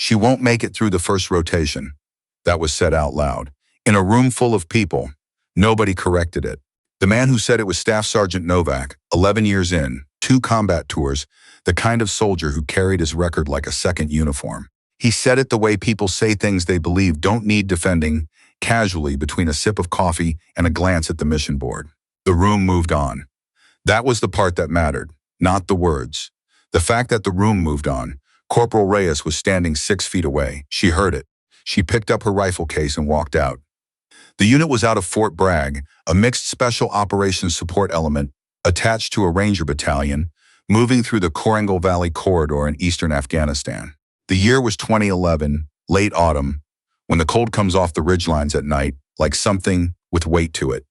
She won't make it through the first rotation. That was said out loud. In a room full of people, nobody corrected it. The man who said it was Staff Sergeant Novak, 11 years in, 2 combat tours, the kind of soldier who carried his record like a second uniform. He said it the way people say things they believe don't need defending, casually between a sip of coffee and a glance at the mission board. The room moved on. That was the part that mattered, not the words. The fact that the room moved on. Corporal Reyes was standing 6 feet away. She heard it. She picked up her rifle case and walked out. The unit was out of Fort Bragg, a mixed special operations support element attached to a ranger battalion, moving through the Korangal Valley corridor in eastern Afghanistan. The year was 2011, late autumn, when the cold comes off the ridgelines at night like something with weight to it.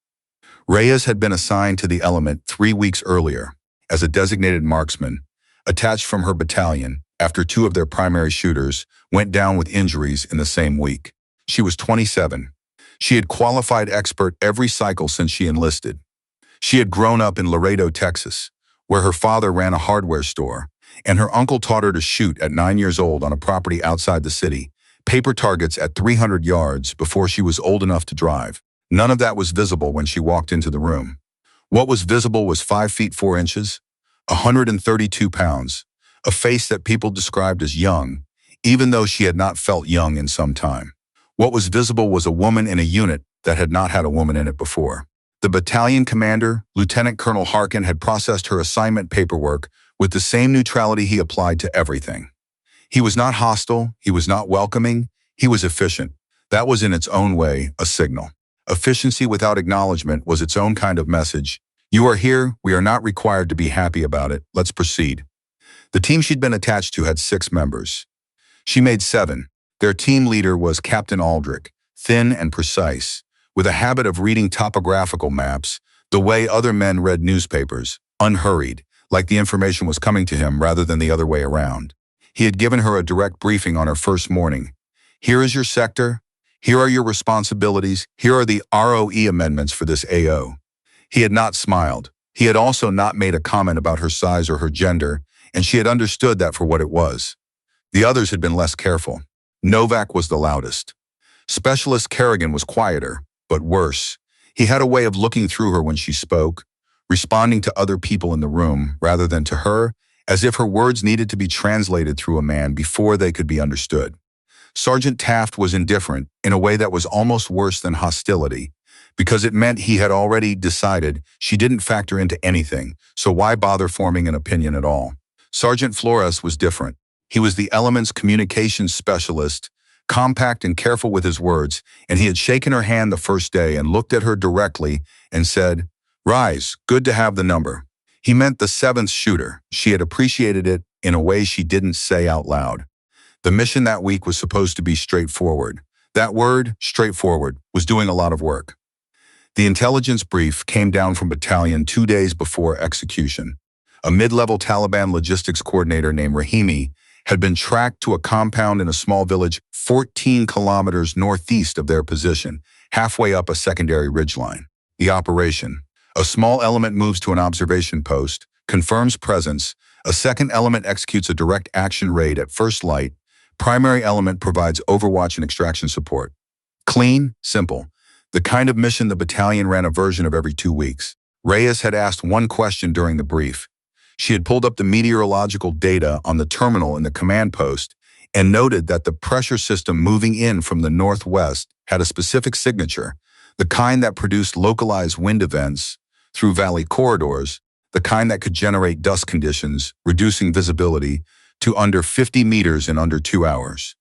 Reyes had been assigned to the element 3 weeks earlier as a designated marksman, attached from her battalion after 2 of their primary shooters went down with injuries in the same week. She was 27. She had qualified expert every cycle since she enlisted. She had grown up in Laredo, Texas, where her father ran a hardware store, and her uncle taught her to shoot at 9 years old on a property outside the city, paper targets at 300 yards before she was old enough to drive. None of that was visible when she walked into the room. What was visible was 5 feet 4 inches, 132 pounds, a face that people described as young, even though she had not felt young in some time. What was visible was a woman in a unit that had not had a woman in it before. The battalion commander, Lieutenant Colonel Harkin, had processed her assignment paperwork with the same neutrality he applied to everything. He was not hostile, he was not welcoming, he was efficient. That was in its own way a signal. Efficiency without acknowledgement was its own kind of message. You are here, we are not required to be happy about it, let's proceed. The team she'd been attached to had 6 members. She made 7. Their team leader was Captain Aldrich, thin and precise, with a habit of reading topographical maps the way other men read newspapers, unhurried, like the information was coming to him rather than the other way around. He had given her a direct briefing on her first morning. Here is your sector, here are your responsibilities, here are the ROE amendments for this AO. He had not smiled. He had also not made a comment about her size or her gender, and she had understood that for what it was. The others had been less careful. Novak was the loudest. Specialist Kerrigan was quieter, but worse. He had a way of looking through her when she spoke, responding to other people in the room rather than to her, as if her words needed to be translated through a man before they could be understood. Sergeant Taft was indifferent in a way that was almost worse than hostility, because it meant he had already decided she didn't factor into anything, so why bother forming an opinion at all? Sergeant Flores was different. He was the element's communications specialist, compact and careful with his words, and he had shaken her hand the first day and looked at her directly and said, "Rise, good to have the number." He meant the 7th shooter. She had appreciated it in a way she didn't say out loud. The mission that week was supposed to be straightforward. That word, straightforward, was doing a lot of work. The intelligence brief came down from battalion 2 days before execution. A mid-level Taliban logistics coordinator named Rahimi had been tracked to a compound in a small village 14 kilometers northeast of their position, halfway up a secondary ridgeline. The operation. A small element moves to an observation post, confirms presence, a second element executes a direct action raid at first light, primary element provides overwatch and extraction support. Clean, simple. The kind of mission the battalion ran a version of every 2 weeks. Reyes had asked one question during the brief. She had pulled up the meteorological data on the terminal in the command post and noted that the pressure system moving in from the northwest had a specific signature, the kind that produced localized wind events through valley corridors, the kind that could generate dust conditions, reducing visibility to under 50 meters in under 2 hours.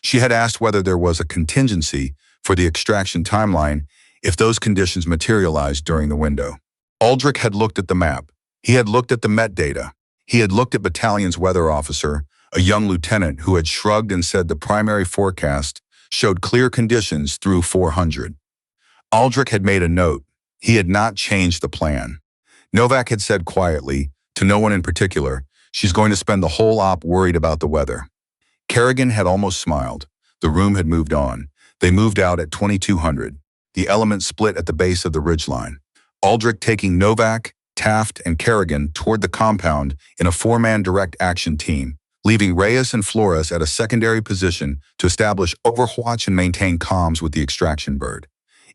She had asked whether there was a contingency for the extraction timeline if those conditions materialized during the window. Aldrich had looked at the map. He had looked at the Met data. He had looked at battalion's weather officer, a young lieutenant who had shrugged and said the primary forecast showed clear conditions through 400. Aldrich had made a note. He had not changed the plan. Novak had said quietly, to no one in particular, she's going to spend the whole op worried about the weather. Kerrigan had almost smiled. The room had moved on. They moved out at 2200. The element split at the base of the ridgeline. Aldrich taking Novak, Taft, and Kerrigan toward the compound in a 4-man direct action team. leaving Reyes and Flores at a secondary position to establish overwatch and maintain comms with the extraction bird.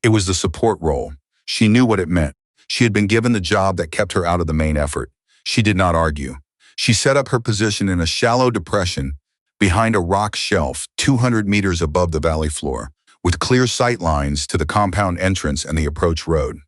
It was the support role. She knew what it meant. She had been given the job that kept her out of the main effort. She did not argue. She set up her position in a shallow depression behind a rock shelf 200 meters above the valley floor, with clear sight lines to the compound entrance and the approach road.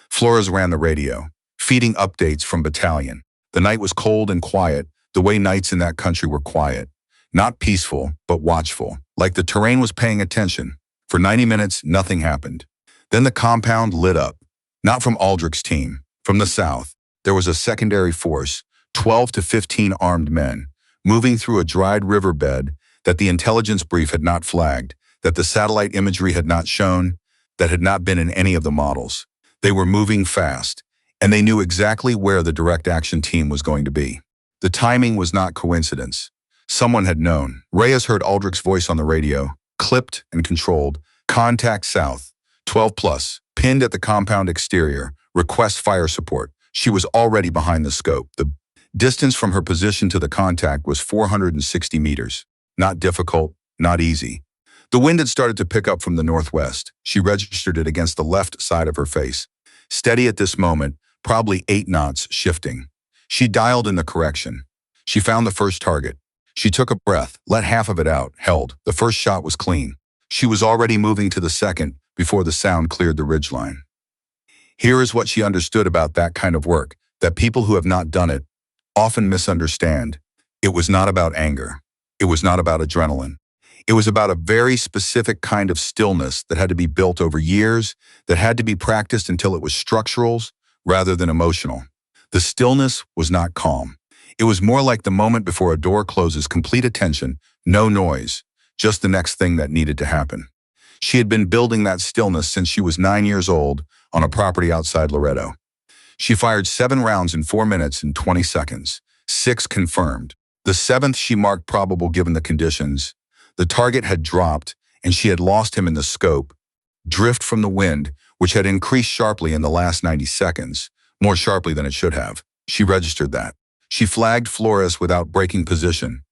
Flores ran the radio, feeding updates from battalion. The night was cold and quiet, the way nights in that country were quiet. Not peaceful, but watchful, like the terrain was paying attention. For 90 minutes, nothing happened. Then the compound lit up. Not from Aldrich's team. From the south, there was a secondary force, 12 to 15 armed men, moving through a dried riverbed that the intelligence brief had not flagged, that the satellite imagery had not shown, that had not been in any of the models. They were moving fast, and they knew exactly where the direct action team was going to be. The timing was not coincidence. Someone had known. Reyes heard Aldrich's voice on the radio, clipped and controlled. Contact south, 12 plus, pinned at the compound exterior, request fire support. She was already behind the scope. The distance from her position to the contact was 460 meters. Not difficult, not easy. The wind had started to pick up from the northwest. She registered it against the left side of her face. Steady at this moment, probably 8 knots, shifting. She dialed in the correction. She found the first target. She took a breath, let half of it out, held. The first shot was clean. She was already moving to the second before the sound cleared the ridgeline. Here is what she understood about that kind of work, that people who have not done it often misunderstand. It was not about anger. It was not about adrenaline. It was about a very specific kind of stillness that had to be built over years, that had to be practiced until it was structural rather than emotional. The stillness was not calm. It was more like the moment before a door closes, complete attention, no noise, just the next thing that needed to happen. She had been building that stillness since she was 9 years old on a property outside Loreto. She fired 7 rounds in 4 minutes and 20 seconds, 6 confirmed. The 7th she marked probable given the conditions. The target had dropped, and she had lost him in the scope. Drift from the wind, which had increased sharply in the last 90 seconds, more sharply than it should have. She registered that. She flagged Flores without breaking position.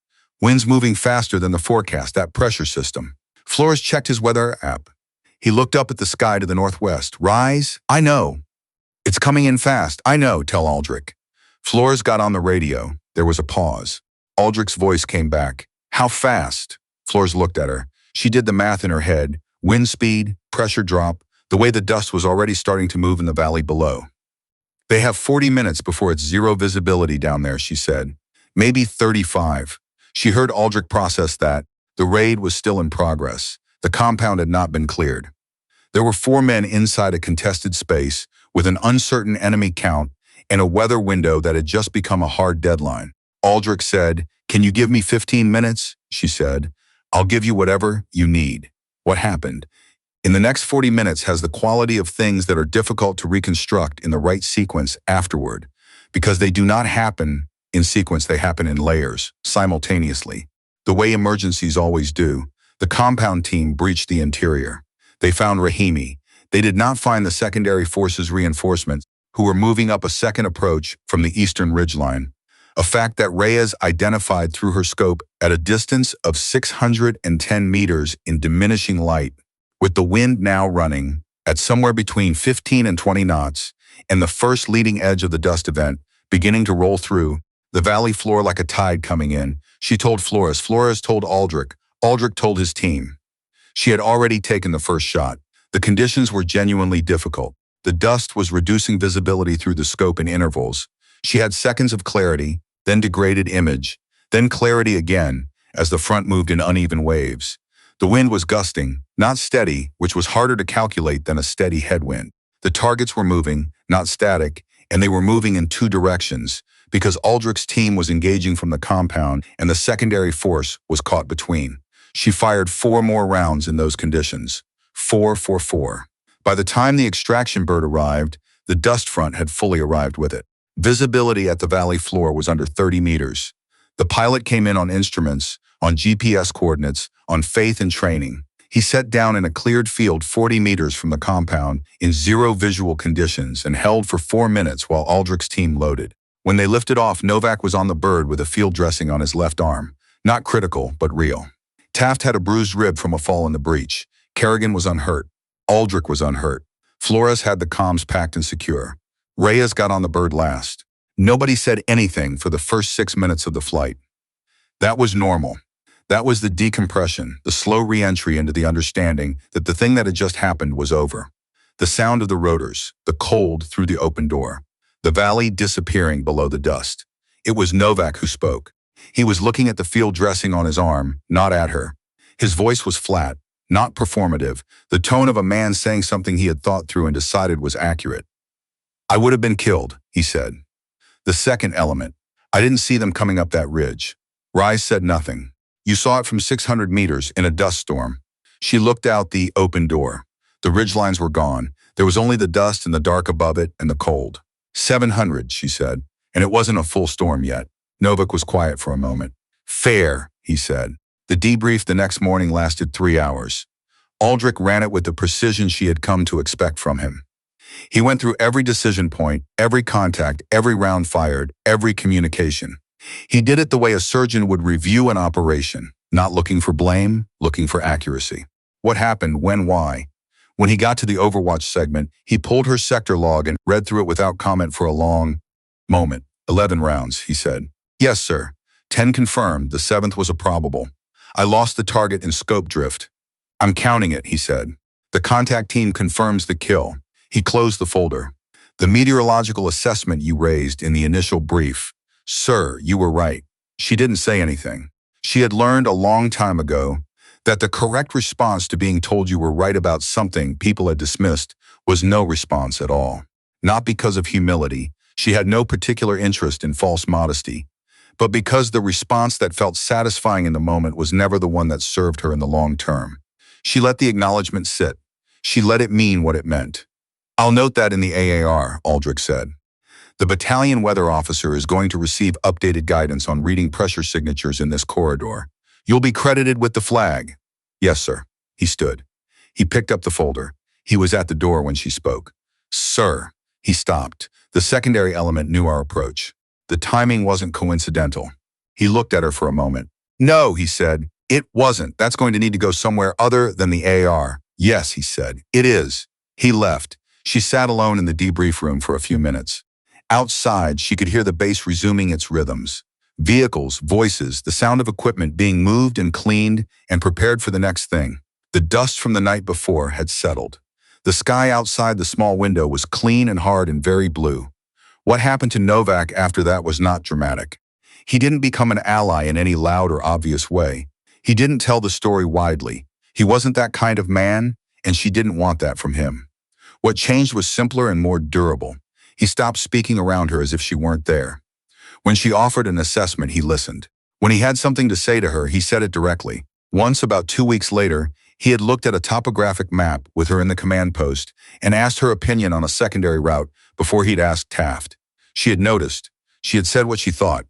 Winds moving faster than the forecast, that pressure system. Flores checked his weather app. He looked up at the sky to the northwest. Rise? I know. It's coming in fast. I know, tell Aldrich. Flores got on the radio. There was a pause. Aldrich's voice came back. How fast? Flores looked at her. She did the math in her head. Wind speed, pressure drop, the way the dust was already starting to move in the valley below. They have 40 minutes before it's zero visibility down there, she said. Maybe 35. She heard Aldrich process that. The raid was still in progress. The compound had not been cleared. There were 4 men inside a contested space with an uncertain enemy count and a weather window that had just become a hard deadline. Aldrich said, "Can you give me 15 minutes?" She said, "I'll give you whatever you need." What happened? In the next 40 minutes has the quality of things that are difficult to reconstruct in the right sequence afterward, because they do not happen in sequence, they happen in layers, simultaneously. The way emergencies always do. The compound team breached the interior. They found Rahimi. They did not find the secondary forces reinforcements, who were moving up a second approach from the eastern ridgeline, a fact that Reyes identified through her scope at a distance of 610 meters in diminishing light. With the wind now running at somewhere between 15 and 20 knots, and the first leading edge of the dust event beginning to roll through the valley floor like a tide coming in, she told Flores. Flores told Aldrich. Aldrich told his team. She had already taken the first shot. The conditions were genuinely difficult. The dust was reducing visibility through the scope in intervals. She had seconds of clarity, then degraded image, then clarity again as the front moved in uneven waves. The wind was gusting, not steady, which was harder to calculate than a steady headwind. The targets were moving, not static, and they were moving in 2 directions because Aldrich's team was engaging from the compound and the secondary force was caught between. She fired 4 more rounds in those conditions. 4. By the time the extraction bird arrived, the dust front had fully arrived with it. Visibility at the valley floor was under 30 meters. The pilot came in on instruments, on GPS coordinates, on faith and training. He sat down in a cleared field 40 meters from the compound in zero visual conditions and held for 4 minutes while Aldrich's team loaded. When they lifted off, Novak was on the bird with a field dressing on his left arm. Not critical, but real. Taft had a bruised rib from a fall in the breach. Kerrigan was unhurt. Aldrich was unhurt. Flores had the comms packed and secure. Reyes got on the bird last. Nobody said anything for the first 6 minutes of the flight. That was normal. That was the decompression, the slow re-entry into the understanding that the thing that had just happened was over. The sound of the rotors, the cold through the open door, the valley disappearing below the dust. It was Novak who spoke. He was looking at the field dressing on his arm, not at her. His voice was flat, not performative, the tone of a man saying something he had thought through and decided was accurate. "I would have been killed," he said. The second element. "I didn't see them coming up that ridge." Reyes said nothing. "You saw it from 600 meters in a dust storm." She looked out the open door. The ridgelines were gone. There was only the dust and the dark above it and the cold. 700, she said, and it wasn't a full storm yet. Novak was quiet for a moment. "Fair," he said. The debrief the next morning lasted 3 hours. Aldrich ran it with the precision she had come to expect from him. He went through every decision point, every contact, every round fired, every communication. He did it the way a surgeon would review an operation, not looking for blame, looking for accuracy. What happened, when, why? When he got to the overwatch segment, he pulled her sector log and read through it without comment for a long moment. 11 rounds, he said. "Yes, sir. 10 confirmed. The 7th was a probable. I lost the target in scope drift." "I'm counting it," he said. "The contact team confirms the kill." He closed the folder. "The meteorological assessment you raised in the initial brief. Sir, you were right." She didn't say anything. She had learned a long time ago that the correct response to being told you were right about something people had dismissed was no response at all. Not because of humility. She had no particular interest in false modesty, but because the response that felt satisfying in the moment was never the one that served her in the long term. She let the acknowledgement sit. She let it mean what it meant. "I'll note that in the AAR, Aldrich said. "The battalion weather officer is going to receive updated guidance on reading pressure signatures in this corridor. You'll be credited with the flag." "Yes, sir." He stood. He picked up the folder. He was at the door when she spoke. "Sir." He stopped. The secondary element knew our approach. The timing wasn't coincidental. He looked at her for a moment. "No," he said. "It wasn't. That's going to need to go somewhere other than the AR." "Yes," he said. "It is." He left. She sat alone in the debrief room for a few minutes. Outside, she could hear the base resuming its rhythms. Vehicles, voices, the sound of equipment being moved and cleaned and prepared for the next thing. The dust from the night before had settled. The sky outside the small window was clean and hard and very blue. What happened to Novak after that was not dramatic. He didn't become an ally in any loud or obvious way. He didn't tell the story widely. He wasn't that kind of man, and she didn't want that from him. What changed was simpler and more durable. He stopped speaking around her as if she weren't there. When she offered an assessment, he listened. When he had something to say to her, he said it directly. Once, about 2 weeks later, he had looked at a topographic map with her in the command post and asked her opinion on a secondary route before he'd asked Taft. She had noticed. She had said what she thought.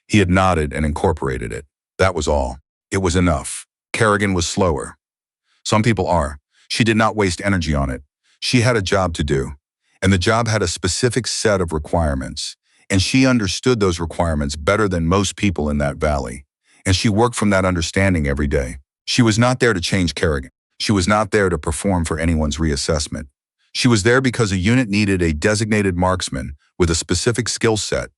He had nodded and incorporated it. That was all. It was enough. Kerrigan was slower. Some people are. She did not waste energy on it. She had a job to do, and the job had a specific set of requirements, and she understood those requirements better than most people in that valley, and she worked from that understanding every day. She was not there to change Kerrigan. She was not there to perform for anyone's reassessment. She was there because a unit needed a designated marksman with a specific skill set,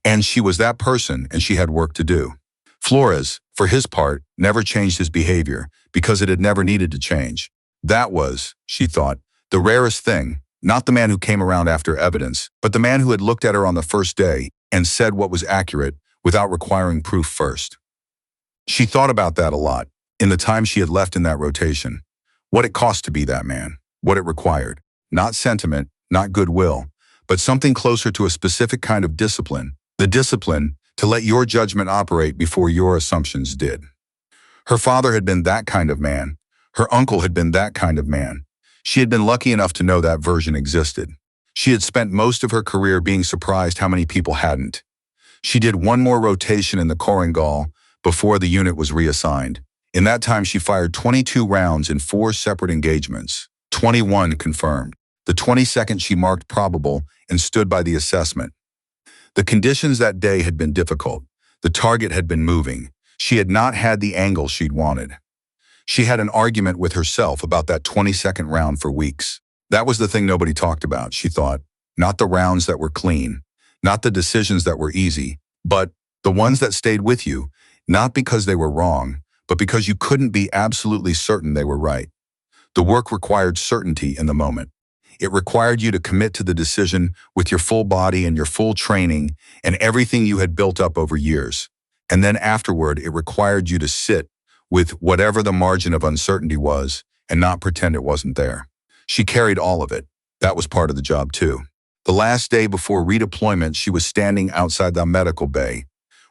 and she was that person, and she had work to do. Flores, for his part, never changed his behavior because it had never needed to change. That was, she thought, the rarest thing, not the man who came around after evidence, but the man who had looked at her on the first day and said what was accurate without requiring proof first. She thought about that a lot in the time she had left in that rotation. What it cost to be that man, what it required. Not sentiment, not goodwill, but something closer to a specific kind of discipline, the discipline to let your judgment operate before your assumptions did. Her father had been that kind of man. Her uncle had been that kind of man. She had been lucky enough to know that version existed. She had spent most of her career being surprised how many people hadn't. She did one more rotation in the Korengal before the unit was reassigned. In that time, she fired 22 rounds in 4 separate engagements. 21 confirmed. The 22nd she marked probable and stood by the assessment. The conditions that day had been difficult. The target had been moving. She had not had the angle she'd wanted. She had an argument with herself about that 20-second round for weeks. That was the thing nobody talked about, she thought. Not the rounds that were clean, not the decisions that were easy, but the ones that stayed with you, not because they were wrong, but because you couldn't be absolutely certain they were right. The work required certainty in the moment. It required you to commit to the decision with your full body and your full training and everything you had built up over years. And then afterward, it required you to sit with whatever the margin of uncertainty was and not pretend it wasn't there. She carried all of it. That was part of the job too. The last day before redeployment, she was standing outside the medical bay,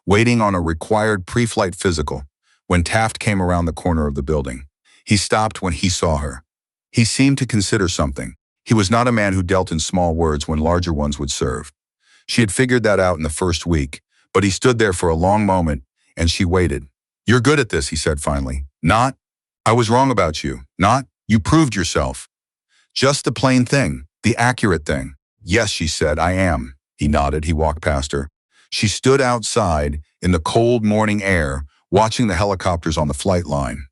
waiting on a required pre-flight physical, when Taft came around the corner of the building. He stopped when he saw her. He seemed to consider something. He was not a man who dealt in small words when larger ones would serve. She had figured that out in the first week, but he stood there for a long moment, and she waited. "You're good at this," he said finally. "Not, I was wrong about you. Not, you proved yourself. Just the plain thing, the accurate thing." "Yes," she said, "I am." He nodded. He walked past her. She stood outside in the cold morning air, watching the helicopters on the flight line,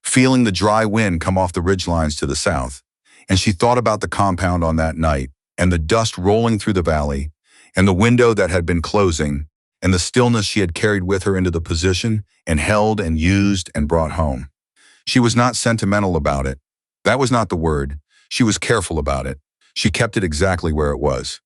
feeling the dry wind come off the ridgelines to the south. And she thought about the compound on that night, and the dust rolling through the valley, and the window that had been closing, and the stillness she had carried with her into the position, and held and used and brought home. She was not sentimental about it. That was not the word. She was careful about it. She kept it exactly where it was.